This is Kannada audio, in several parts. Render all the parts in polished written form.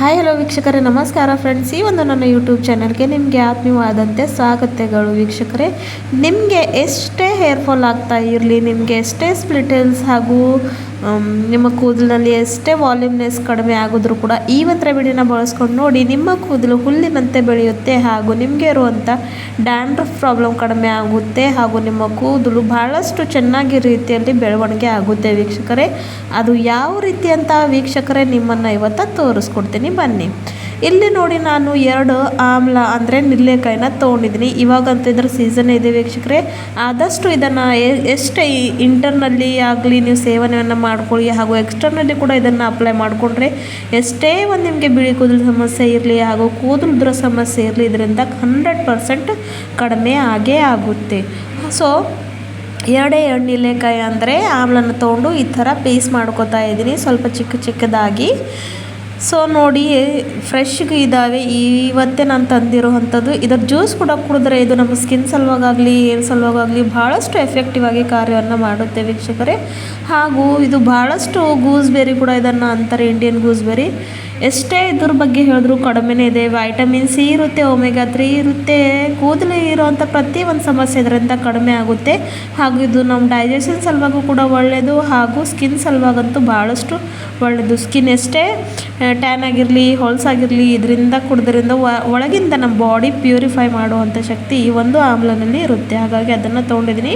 ಹಾಯ್ ಹಲೋ ವೀಕ್ಷಕರೇ, ನಮಸ್ಕಾರ ಫ್ರೆಂಡ್ಸ್. ಈ ಒಂದು ನನ್ನ ಯೂಟ್ಯೂಬ್ ಚಾನಲ್ಗೆ ನಿಮಗೆ ಆತ್ಮೀಯವಾದಂತೆ ಸ್ವಾಗತಗಳು ವೀಕ್ಷಕರೇ. ನಿಮಗೆ ಎಷ್ಟೇ ಹೇರ್ ಫಾಲ್ ಆಗ್ತಾ ಇರಲಿ, ನಿಮಗೆ ಎಷ್ಟೇ ಸ್ಪ್ಲಿಟಲ್ಸ್ ಹಾಗೂ ನಿಮ್ಮ ಕೂದಲಿನಲ್ಲಿ ಎಷ್ಟೇ ವಾಲ್ಯೂಮ್ನೆಸ್ ಕಡಿಮೆ ಆಗಿದ್ರೂ ಕೂಡ ಈ ಒಂದು ರೆಮಿಡಿನ ಬಳಸ್ಕೊಂಡು ನೋಡಿ, ನಿಮ್ಮ ಕೂದಲು ಹುಲ್ಲಿನಂತೆ ಬೆಳೆಯುತ್ತೆ ಹಾಗೂ ನಿಮಗೆ ಇರುವಂಥ ಡ್ಯಾಂಡ್ರಫ್ ಪ್ರಾಬ್ಲಮ್ ಕಡಿಮೆ ಆಗುತ್ತೆ ಹಾಗೂ ನಿಮ್ಮ ಕೂದಲು ಬಹಳಷ್ಟು ಚೆನ್ನಾಗಿ ರೀತಿಯಲ್ಲಿ ಬೆಳವಣಿಗೆ ಆಗುತ್ತೆ ವೀಕ್ಷಕರೇ. ಅದು ಯಾವ ರೀತಿ ಅಂತ ವೀಕ್ಷಕರೇ ನಿಮ್ಮನ್ನು ಇವತ್ತು ತೋರಿಸ್ಕೊಡ್ತೀನಿ, ಬನ್ನಿ. ಇಲ್ಲಿ ನೋಡಿ, ನಾನು 2 ಆಮ್ಲ ಅಂದರೆ ನೆಲ್ಲಿಕಾಯಿನ ತೊಗೊಂಡಿದ್ದೀನಿ. ಇವಾಗಂತೂ ಇದರ ಸೀಸನ್ ಇದೆ ವೀಕ್ಷಕರೇ. ಆದಷ್ಟು ಇದನ್ನು ಎಷ್ಟೇ ಇಂಟರ್ನಲ್ಲಿ ಆಗಲಿ ನೀವು ಸೇವನೆಯನ್ನು ಮಾಡ್ಕೊಳ್ಳಿ ಹಾಗೂ ಎಕ್ಸ್ಟರ್ನಲ್ಲಿ ಕೂಡ ಇದನ್ನು ಅಪ್ಲೈ ಮಾಡಿಕೊಂಡ್ರೆ ಎಷ್ಟೇ ಒಂದು ನಿಮಗೆ ಬಿಳಿ ಕೂದಲು ಸಮಸ್ಯೆ ಇರಲಿ ಹಾಗೂ ಕೂದಲು ಉದುರೋ ಸಮಸ್ಯೆ ಇರಲಿ, ಇದರಿಂದ 100% ಕಡಿಮೆ ಆಗೇ ಆಗುತ್ತೆ. ಸೊ 2 ನೆಲ್ಲಿಕಾಯಿ ಅಂದರೆ ಆಮ್ಲನ ತೊಗೊಂಡು ಈ ಥರ ಪೀಸ್ ಮಾಡ್ಕೊತಾ ಇದ್ದೀನಿ, ಸ್ವಲ್ಪ ಚಿಕ್ಕದಾಗಿ. ಸೊ ನೋಡಿ, ಫ್ರೆಶ್ಗೆ ಇದ್ದಾವೆ. ಇವತ್ತೇ ನಾನು ತಂದಿರೋ ಅಂಥದ್ದು. ಇದರ ಜ್ಯೂಸ್ ಕೂಡ ಕುಡಿದ್ರೆ ಇದು ನಮ್ಮ ಸ್ಕಿನ್ ಸಲುವಾಗಲಿ ಹೇರ್ ಸಲುವಾಗಲಿ ಭಾಳಷ್ಟು ಎಫೆಕ್ಟಿವ್ ಆಗಿ ಕಾರ್ಯವನ್ನು ಮಾಡುತ್ತೆ ವೀಕ್ಷಕರೇ. ಹಾಗೂ ಇದು ಭಾಳಷ್ಟು ಗೂಸ್ಬೆರಿ ಕೂಡ ಇದನ್ನು ಅಂತಾರೆ, ಇಂಡಿಯನ್ ಗೂಸ್ಬೆರಿ. ಎಷ್ಟೇ ಇದ್ರ ಬಗ್ಗೆ ಹೇಳಿದ್ರು ಕಡಿಮೆನೇ ಇದೆ. ವೈಟಮಿನ್ ಸಿ ಇರುತ್ತೆ, ಒಮೆಗಾ 3 ಇರುತ್ತೆ. ಕೂದಲು ಇರೋವಂಥ ಪ್ರತಿಯೊಂದು ಸಮಸ್ಯೆ ಇದರಿಂದ ಕಡಿಮೆ ಆಗುತ್ತೆ. ಹಾಗೂ ಇದು ನಮ್ಮ ಡೈಜೆಷನ್ ಸಲುವಾಗೂ ಕೂಡ ಒಳ್ಳೆಯದು ಹಾಗೂ ಸ್ಕಿನ್ ಸಲುವಾಗಂತೂ ಭಾಳಷ್ಟು ಒಳ್ಳೆಯದು. ಸ್ಕಿನ್ ಎಷ್ಟೇ ಟ್ಯಾನ್ ಆಗಿರಲಿ, ಹೊಲಸಾಗಿರಲಿ, ಇದರಿಂದ ಕುಡಿದ್ರಿಂದ ಒಳಗಿಂದ ನಮ್ಮ ಬಾಡಿ ಪ್ಯೂರಿಫೈ ಮಾಡುವಂಥ ಶಕ್ತಿ ಈ ಒಂದು ಆಮ್ಲನಲ್ಲಿ ಇರುತ್ತೆ. ಹಾಗಾಗಿ ಅದನ್ನು ತೊಗೊಂಡಿದ್ದೀನಿ.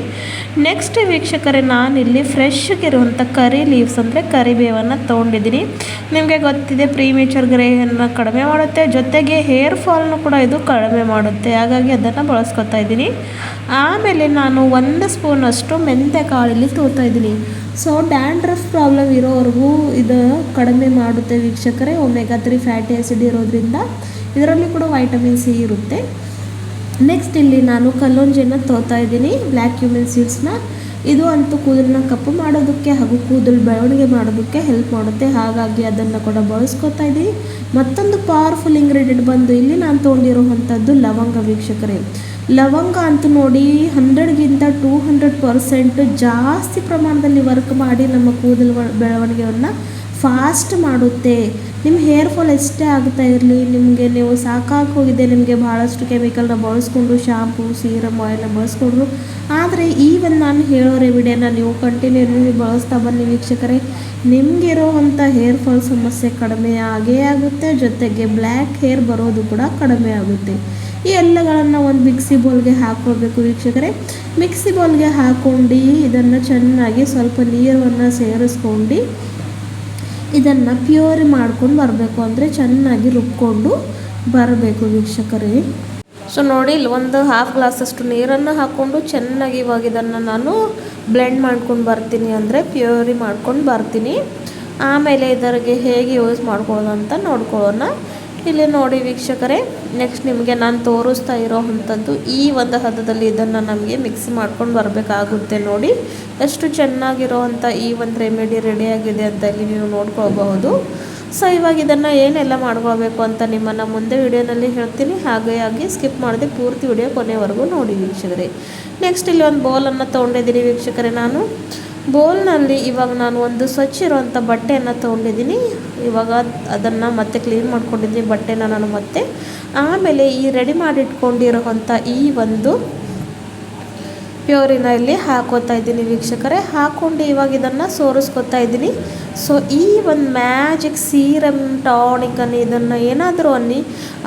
ನೆಕ್ಸ್ಟ್ ವೀಕ್ಷಕರೇ, ನಾನಿಲ್ಲಿ ಫ್ರೆಶ್ಗಿರುವಂಥ ಕರಿ ಲೀವ್ಸ್ ಅಂದರೆ ಕರಿಬೇವನ್ನು ತೊಗೊಂಡಿದ್ದೀನಿ. ನಿಮಗೆ ಗೊತ್ತಿದೆ, ಪ್ರೀಮೇಚರ್ ಗ್ರೇಯನ್ನು ಕಡಿಮೆ ಮಾಡುತ್ತೆ, ಜೊತೆಗೆ ಹೇರ್ ಫಾಲ್ನು ಕೂಡ ಇದು ಕಡಿಮೆ ಮಾಡುತ್ತೆ. ಹಾಗಾಗಿ ಅದನ್ನು ಬಳಸ್ಕೊತಾ ಇದ್ದೀನಿ. ಆಮೇಲೆ ನಾನು 1 ಸ್ಪೂನಷ್ಟು ಮೆಂತ್ಯ ಕಾಳಿಲ್ಲಿ ತೋರ್ತಾ ಇದ್ದೀನಿ. ಸೊ ಡ್ಯಾಂಡ್ರಫ್ ಪ್ರಾಬ್ಲಮ್ ಇರೋವರೆಗೂ ಇದು ಕಡಿಮೆ ಮಾಡುತ್ತೆ ವೀಕ್ಷಕರೇ. ಒಮೆಗಾ 3 ಫ್ಯಾಟಿ ಆ್ಯಸಿಡ್ ಇರೋದ್ರಿಂದ ಇದರಲ್ಲಿ ಕೂಡ ವೈಟಮಿನ್ ಸಿ ಇರುತ್ತೆ. ನೆಕ್ಸ್ಟ್ ಇಲ್ಲಿ ನಾನು ಕಲ್ಲೊಂಜಿಯನ್ನು ತೋರ್ತಾ ಇದ್ದೀನಿ, ಬ್ಲ್ಯಾಕ್ ಕ್ಯೂಮಿನ್ ಸೀಡ್ಸ್ನ. ಇದು ಅಂತೂ ಕೂದಲನ್ನ ಕಪ್ಪು ಮಾಡೋದಕ್ಕೆ ಹಾಗೂ ಕೂದಲು ಬೆಳವಣಿಗೆ ಮಾಡೋದಕ್ಕೆ ಹೆಲ್ಪ್ ಮಾಡುತ್ತೆ. ಹಾಗಾಗಿ ಅದನ್ನು ಕೂಡ ಬಳಸ್ಕೊತಾ ಇದ್ದೀನಿ. ಮತ್ತೊಂದು ಪವರ್ಫುಲ್ ಇಂಗ್ರೀಡಿಯೆಂಟ್ ಬಂದು ಇಲ್ಲಿ ನಾನು ತೊಗೊಂಡಿರುವಂಥದ್ದು ಲವಂಗ ವೀಕ್ಷಕರೇ. ಲವಂಗ ಅಂತೂ ನೋಡಿ 100ಗಿಂತ 200% ಜಾಸ್ತಿ ಪ್ರಮಾಣದಲ್ಲಿ ವರ್ಕ್ ಮಾಡಿ ನಮ್ಮ ಕೂದಲು ಬೆಳವಣಿಗೆಯನ್ನು ಫಾಸ್ಟ್ ಮಾಡುತ್ತೆ. ನಿಮ್ಮ ಹೇರ್ ಫಾಲ್ ಎಷ್ಟೇ ಆಗ್ತಾ ಇರಲಿ, ನಿಮಗೆ ನೀವು ಸಾಕಾಗಿ ಹೋಗಿದೆ, ನಿಮಗೆ ಭಾಳಷ್ಟು ಕೆಮಿಕಲ್ನ ಬಳಸ್ಕೊಂಡು ಶಾಂಪೂ, ಸೀರಮ್, ಆಯಿಲ್ನ ಬಳಸ್ಕೊಂಡ್ರು. ಆದರೆ ಒಂದು ನಾನು ಹೇಳೋ ರೆಮಿಡಿಯನ್ನು ನೀವು ಕಂಟಿನ್ಯೂಲಿ ಬಳಸ್ತಾ ಬನ್ನಿ ವೀಕ್ಷಕರೇ, ನಿಮಗಿರೋವಂಥ ಹೇರ್ ಫಾಲ್ ಸಮಸ್ಯೆ ಕಡಿಮೆ ಆಗೇ ಆಗುತ್ತೆ. ಜೊತೆಗೆ ಬ್ಲ್ಯಾಕ್ ಹೇರ್ ಬರೋದು ಕೂಡ ಕಡಿಮೆ ಆಗುತ್ತೆ. ಈ ಎಲ್ಲಗಳನ್ನು ಒಂದು ಮಿಕ್ಸಿ ಬೌಲ್ಗೆ ಹಾಕ್ಕೊಳ್ಬೇಕು ವೀಕ್ಷಕರೇ. ಮಿಕ್ಸಿ ಬೌಲ್ಗೆ ಹಾಕ್ಕೊಂಡು ಇದನ್ನು ಚೆನ್ನಾಗಿ ಸ್ವಲ್ಪ ನೀರನ್ನು ಸೇರಿಸ್ಕೊಂಡು ಇದನ್ನು ಪ್ಯೂರಿ ಮಾಡ್ಕೊಂಡು ಬರಬೇಕು, ಅಂದರೆ ಚೆನ್ನಾಗಿ ರುಬ್ಕೊಂಡು ಬರಬೇಕು ವೀಕ್ಷಕರೇ. ಸೊ ನೋಡಿ, ಇಲ್ಲಿ ಒಂದು 1/2 ಗ್ಲಾಸಷ್ಟು ನೀರನ್ನು ಹಾಕ್ಕೊಂಡು ಚೆನ್ನಾಗಿ ಇವಾಗ ಇದನ್ನು ನಾನು ಬ್ಲೆಂಡ್ ಮಾಡ್ಕೊಂಡು ಬರ್ತೀನಿ, ಅಂದರೆ ಪ್ಯೂರಿ ಮಾಡ್ಕೊಂಡು ಬರ್ತೀನಿ. ಆಮೇಲೆ ಇದರಿಗೆ ಹೇಗೆ ಯೂಸ್ ಮಾಡ್ಕೊಳ್ಳೋದು ಅಂತ ನೋಡ್ಕೊಳ್ಳೋಣ. ಇಲ್ಲಿ ನೋಡಿ ವೀಕ್ಷಕರೇ, ನೆಕ್ಸ್ಟ್ ನಿಮಗೆ ನಾನು ತೋರಿಸ್ತಾ ಇರೋ ಅಂಥದ್ದು ಈ ಒಂದು ಹದದಲ್ಲಿ ಇದನ್ನು ನಮಗೆ ಮಿಕ್ಸ್ ಮಾಡ್ಕೊಂಡು ಬರಬೇಕಾಗುತ್ತೆ. ನೋಡಿ ಎಷ್ಟು ಚೆನ್ನಾಗಿರೋವಂಥ ಈ ಒಂದು ರೆಮಿಡಿ ರೆಡಿಯಾಗಿದೆ ಅಂತ ಇಲ್ಲಿ ನೀವು ನೋಡ್ಕೊಳ್ಬಹುದು. ಸೊ ಇವಾಗ ಇದನ್ನು ಏನೆಲ್ಲ ಮಾಡ್ಕೊಳ್ಬೇಕು ಅಂತ ನಿಮ್ಮನ್ನು ಮುಂದೆ ವಿಡಿಯೋನಲ್ಲಿ ಹೇಳ್ತೀನಿ. ಹಾಗಾಗಿ ಸ್ಕಿಪ್ ಮಾಡದೆ ಪೂರ್ತಿ ವಿಡಿಯೋ ಕೊನೆವರೆಗೂ ನೋಡಿ ವೀಕ್ಷಕರೇ. ನೆಕ್ಸ್ಟ್ ಇಲ್ಲಿ ಒಂದು ಬೌಲನ್ನು ತೊಗೊಂಡಿದ್ದೀನಿ ವೀಕ್ಷಕರೇ. ನಾನು ಬೌಲ್ನಲ್ಲಿ ಇವಾಗ ನಾನು ಒಂದು ಸ್ವಚ್ಛ ಇರುವಂಥ ಬಟ್ಟೆಯನ್ನು ತೊಗೊಂಡಿದ್ದೀನಿ. ಇವಾಗ ಅದನ್ನು ಮತ್ತೆ ಕ್ಲೀನ್ ಮಾಡ್ಕೊಂಡಿದ್ದೀನಿ ಬಟ್ಟೆನ ನಾನು ಮತ್ತೆ. ಆಮೇಲೆ ಈ ರೆಡಿ ಮಾಡಿ ಇಟ್ಕೊಂಡಿರೋವಂಥ ಈ ಒಂದು ಪ್ಯೂರಿನ ಇಲ್ಲಿ ಹಾಕೋತಾ ಇದ್ದೀನಿ ವೀಕ್ಷಕರೇ. ಹಾಕ್ಕೊಂಡು ಇವಾಗ ಇದನ್ನು ಸೋರಿಸ್ಕೊತಾ ಇದ್ದೀನಿ. ಸೊ ಈ ಒಂದು ಮ್ಯಾಜಿಕ್ ಸೀರಮ್, ಟಾನಿಕನ್ನು, ಇದನ್ನು ಏನಾದರೂ ಅನ್ನಿ,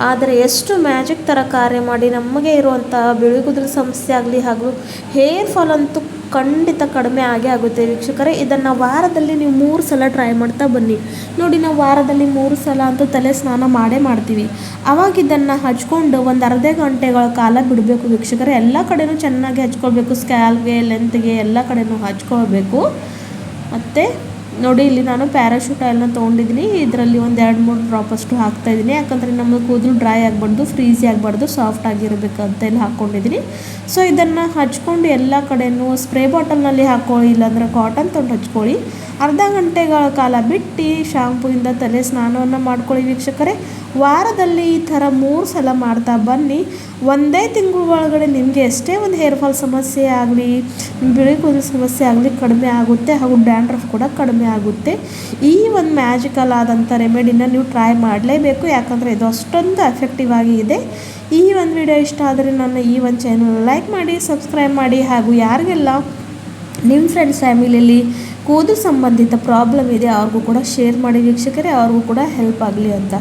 ಆದರೆ ಎಷ್ಟು ಮ್ಯಾಜಿಕ್ ಥರ ಕಾರ್ಯ ಮಾಡಿ ನಮಗೆ ಇರುವಂಥ ಬಿಳಿ ಕೂದಲು ಸಮಸ್ಯೆ ಆಗಲಿ ಹಾಗೂ ಹೇರ್ ಫಾಲ್ ಅಂತೂ ಖಂಡಿತ ಕಡಿಮೆ ಆಗೇ ಆಗುತ್ತೆ ವೀಕ್ಷಕರೇ. ಇದನ್ನು ವಾರದಲ್ಲಿ ನೀವು 3 ಸಲ ಟ್ರೈ ಮಾಡ್ತಾ ಬನ್ನಿ. ನೋಡಿ, ನಾವು ವಾರದಲ್ಲಿ 3 ಸಲ ಅಂತೂ ತಲೆ ಸ್ನಾನ ಮಾಡ್ತೀವಿ. ಆವಾಗ ಇದನ್ನು ಹಚ್ಕೊಂಡು ಒಂದು ಅರ್ಧ ಗಂಟೆಗಳ ಕಾಲ ಬಿಡಬೇಕು ವೀಕ್ಷಕರೇ. ಎಲ್ಲ ಕಡೆನೂ ಚೆನ್ನಾಗಿ ಹಚ್ಕೊಳ್ಬೇಕು, ಸ್ಕ್ಯಾಲ್ಗೆ, ಲೆಂತ್ಗೆ ಎಲ್ಲ ಕಡೆನೂ ಹಚ್ಕೊಳ್ಬೇಕು. ಮತ್ತು ನೋಡಿ, ಇಲ್ಲಿ ನಾನು ಪ್ಯಾರಾಶೂಟ್ ಆಯಿಲ್ನ ತೊಗೊಂಡಿದ್ದೀನಿ. ಇದರಲ್ಲಿ ಒಂದು 2-3 ಡ್ರಾಪಷ್ಟು ಹಾಕ್ತಾಯಿದ್ದೀನಿ. ಯಾಕಂದರೆ ನಮ್ಮ ಕೂದಲು ಡ್ರೈ ಆಗಬಾರ್ದು, ಫ್ರೀಝಿ ಆಗಬಾರ್ದು, ಸಾಫ್ಟ್ ಆಗಿರಬೇಕು ಅಂತ ಇಲ್ಲಿ ಹಾಕ್ಕೊಂಡಿದ್ದೀನಿ. ಸೊ ಇದನ್ನು ಹಚ್ಕೊಂಡು ಎಲ್ಲ ಕಡೆಯೂ ಸ್ಪ್ರೇ ಬಾಟಲ್ನಲ್ಲಿ ಹಾಕ್ಕೊಳ್ಳಿ, ಇಲ್ಲಾಂದರೆ ಕಾಟನ್ ತೊಗೊಂಡು ಹಚ್ಕೊಳ್ಳಿ. ಅರ್ಧ ಗಂಟೆಗಳ ಕಾಲ ಬಿಟ್ಟು ಶಾಂಪೂಯಿಂದ ತಲೆ ಸ್ನಾನವನ್ನು ಮಾಡ್ಕೊಳ್ಳಿ ವೀಕ್ಷಕರೇ. ವಾರದಲ್ಲಿ ಈ ಥರ 3 ಸಲ ಮಾಡ್ತಾ ಬನ್ನಿ. ಒಂದೇ ತಿಂಗಳ ಒಳಗಡೆ ನಿಮಗೆ ಎಷ್ಟೇ ಒಂದು ಹೇರ್ ಫಾಲ್ ಸಮಸ್ಯೆ ಆಗಲಿ, ಬಿಳಿ ಕೂದಲು ಸಮಸ್ಯೆ ಆಗಲಿ ಕಡಿಮೆ ಆಗುತ್ತೆ ಹಾಗೂ ಡ್ಯಾಂಡ್ರಫ್ ಕೂಡ ಕಡಿಮೆ ಕಡಿಮೆ ಆಗುತ್ತೆ. ಈ ಒಂದು ಮ್ಯಾಜಿಕಲ್ ಆದಂಥ ರೆಮಿಡಿನ ನೀವು ಟ್ರೈ ಮಾಡಲೇಬೇಕು, ಯಾಕಂದರೆ ಇದು ಅಷ್ಟೊಂದು ಎಫೆಕ್ಟಿವ್ ಆಗಿ ಇದೆ. ಈ ಒಂದು ವಿಡಿಯೋ ಇಷ್ಟ ಆದರೆ ನನ್ನ ಈ ಒಂದು ಚಾನಲ್ ಲೈಕ್ ಮಾಡಿ, ಸಬ್ಸ್ಕ್ರೈಬ್ ಮಾಡಿ, ಹಾಗೂ ಯಾರಿಗೆಲ್ಲ ನಿಮ್ಮ ಫ್ರೆಂಡ್ಸ್ ಫ್ಯಾಮಿಲಿಯಲ್ಲಿ ಕೂದಲು ಸಂಬಂಧಿತ ಪ್ರಾಬ್ಲಮ್ ಇದೆ ಅವ್ರಿಗೂ ಕೂಡ ಶೇರ್ ಮಾಡಿ ವೀಕ್ಷಕರೇ, ಅವ್ರಿಗೂ ಕೂಡ ಹೆಲ್ಪ್ ಆಗಲಿ ಅಂತ.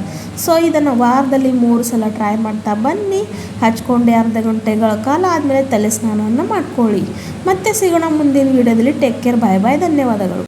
ಸೊ ಇದನ್ನು ವಾರದಲ್ಲಿ 3 ಸಲ ಟ್ರೈ ಮಾಡ್ತಾ ಬನ್ನಿ. ಹಚ್ಕೊಂಡೆ ಅರ್ಧ ಗಂಟೆಗಳ ಕಾಲ ಆದಮೇಲೆ ತಲೆ ಸ್ನಾನವನ್ನು ಮಾಡ್ಕೊಳ್ಳಿ. ಮತ್ತೆ ಸಿಗೋಣ ಮುಂದಿನ ವಿಡಿಯೋದಲ್ಲಿ. ಟೇಕ್ ಕೇರ್, ಬಾಯ್ ಬಾಯ್, ಧನ್ಯವಾದಗಳು.